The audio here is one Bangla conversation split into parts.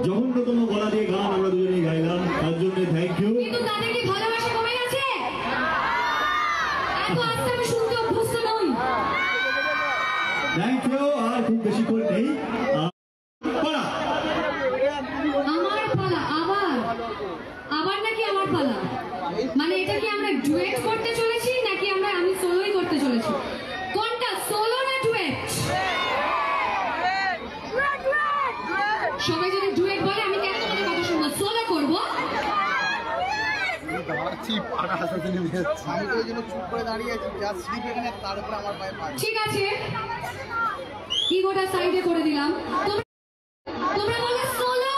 জঘন্যতম গলা দিয়ে গান আমরা দুজনেই গাইলাম, তার জন্য থ্যাংক ইউ। কিন্তু তাদের কি ভালোবাসা কমে গেছে? এত আস্তে আমি শুনতে অভ্যস্ত নই। Thank you. আর খুব বেশি করে নেই, পালা আমার পালা আবার, আবার নাকি আমার পালা? মানে এটা কি আমরা ডুয়েট করতে চলেছি নাকি আমি সোলোই করতে চলেছি? কোনটা, সোলো না ডুয়েট? সবাই যদি ডুয়েট বলে আমি কেন তোমাদের কথা শুনবো? সোলো করবো। ঠিক আছে, ইগোটা সাইডে করে দিলাম। তোমরা বলে সোলো,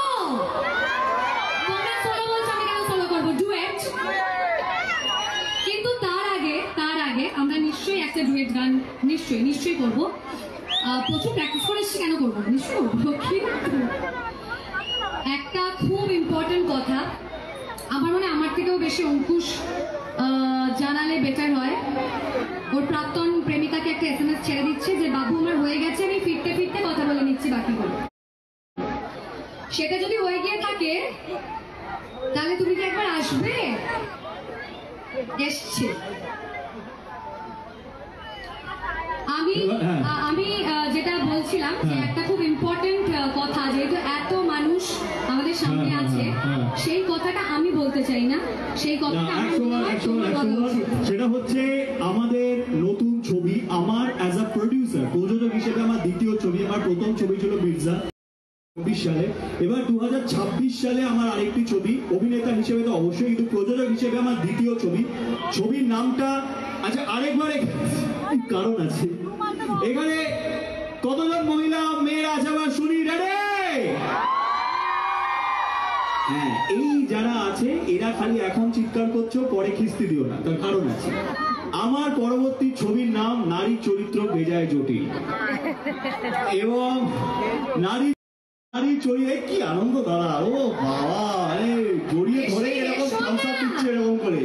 তোমরা সোলো বলছো, আমি কেন সোলো করবো? ডুয়েট। কিন্তু তার আগে আমরা নিশ্চয়ই একটা ডুয়েট গান নিশ্চয়ই করবো। প্রচুর প্র্যাকটিস করে এসেছি, কেন করবো? নিশ্চয়ই করবো। কিন্তু একটা খুব ইম্পর্টেন্ট কথা আমার মনে আমার থেকেও বেশি অঙ্কুশ জানালে বেটার হয়। ওর প্রাক্তন প্রেমিকাকে একটা SMS ছেড়ে দিচ্ছে যে বাবু আমার হয়ে গেছে, আমি ফিরতে ফিরতে কথা বলে নিচ্ছি বাকিগুলো। সেটা যদি হয়ে গিয়ে থাকে তাহলে তুমি কি একবার আসবে? এসছে। আমি যেটা বলছিলাম যে একটা খুব ইম্পর্টেন্ট কথা, যেহেতু এত মানুষ আমাদের সামনে আছে, সেই কথাটা আমি বলতে চাই না, সেই কথাটা সেটা হচ্ছে আমাদের নতুন ছবি। আমার অ্যাজ আ প্রডিউসার, প্রযোজক হিসেবে আমার দ্বিতীয় ছবি। আমার প্রথম ছবি ছিল মির্জা ২০ সালে, এবার 2026 সালে আমার আরেকটি ছবি। অভিনেতা হিসেবে তো অবশ্যই, কিন্তু প্রযোজক হিসেবে আমার দ্বিতীয় ছবি। ছবির নামটা, আচ্ছা আরেকবার কারণ আছে, এখানে কতজন মহিলা মেয়েরা আছে আবার শুনি? রেডি? হ্যাঁ, এই যারা আছে এরা খালি এখন চিৎকার করছো, পরে খিস্তি দিও না, তার কারণ আছে। আমার পরবর্তী ছবির নাম নারী চরিত্র বেজায় জটিল, এবং নারী চরিত্রে কি আনন্দ দাঁড়া, ও বাবা, জড়িয়ে ধরে এরকম সংসার দিচ্ছে এরকম করে।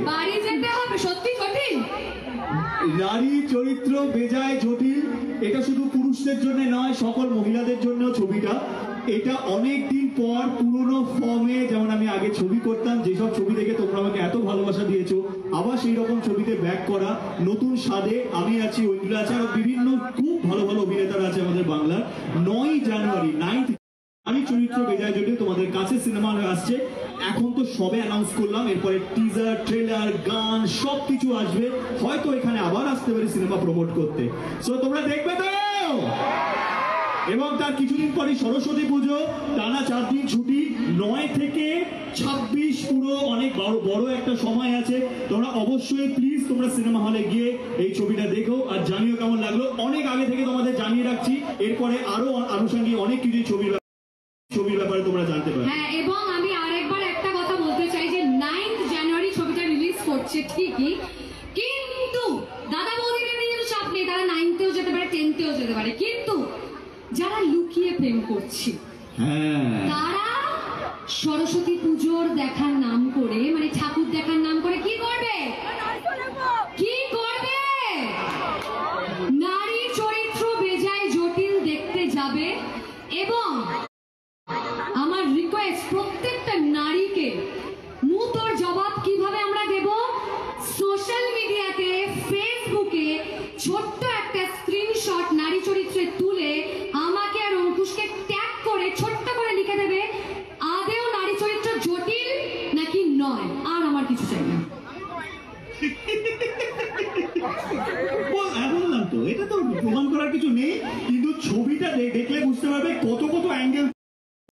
সত্যি কঠিন। নারী চরিত্র বেজায় জটিল, এটা শুধু পুরুষদের জন্য নয়, সকল মহিলাদের জন্য ছবিটা। এটা অনেকদিন পর পুরনো ফর্মে, যেমন আমি আগে ছবি করতাম, যেসব ছবি দেখে তোমরা আমাকে এত ভালোবাসা দিয়েছো, আবার সেই রকম ছবিতে ব্যাক করা নতুন স্বাদে। আমি আছি, ঐন্দ্রা আছে, আর বিভিন্ন খুব ভালো ভালো অভিনেতারা আছে আমাদের বাংলার। 9 জানুয়ারি নারী চরিত্র বেজায় জটিল তোমাদের কাছে সিনেমা হয়ে আসছে। এখন তো সবে অ্যানাউন্স করলাম, এরপরে টিজার, ট্রেলার, গান সবকিছু আসবে। হয়তো এখানে আবার আসতে পারি সিনেমা প্রমোট করতে। সো তোমরা দেখবে তো? এবং তার কিছুদিন পরে সরস্বতী পুজো, টানা 4 দিন ছুটি, 9 থেকে 26 পুরো অনেক বড় একটা সময় আছে। তোমরা অবশ্যই প্লিজ তোমরা সিনেমা হলে গিয়ে এই ছবিটা দেখো আর জানিও কেমন লাগলো। অনেক আগে থেকে তোমাদের জানিয়ে রাখছি, এরপরে আরো আনুষঙ্গিক অনেক কিছু ছবির ব্যাপারে তোমরা জানতে পারো। হ্যাঁ, এবং আমি আরেকবার একটা কথা বলতে চাই যে 9 জানুয়ারি ছবিটা রিলিজ করছে ঠিকই, কিন্তু দাদা বৌদিদের নিয়ে তো চাপ নেই, তারা 9তেও যেতে পারে, 10তেও যেতে পারে। কিন্তু যারা লুকিয়ে প্রেম করছে তারা সরস্বতী পুজোর দেখার নাম করে, মানে ঠাকুর দেখার নাম করে কি করবে? নারী চরিত্র বেজায় জটিল দেখতে যাবে। এবং আমার রিকোয়েস্ট, প্রত্যেকটা নারীকে মুহূর্তের জবাব কিভাবে আমরা দেব, সোশ্যাল মিডিয়াতে, ফেসবুকে ছোট্ট একটা স্ক্রিনশট নারী চরিত্রে তুলে আমাকে আর অঙ্কুশকে ট্যাগ করে ছোট্ট করে লিখে দেবে আদেও নারী চরিত্র জটিল নাকি নয়। আর আমার কিছু চাই না। বললাম তো, এটা তো প্রমাণ করার কিছু নেই, কিন্তু ছবিটা দেখলে বুঝতে পারবে কত অ্যাঙ্গেল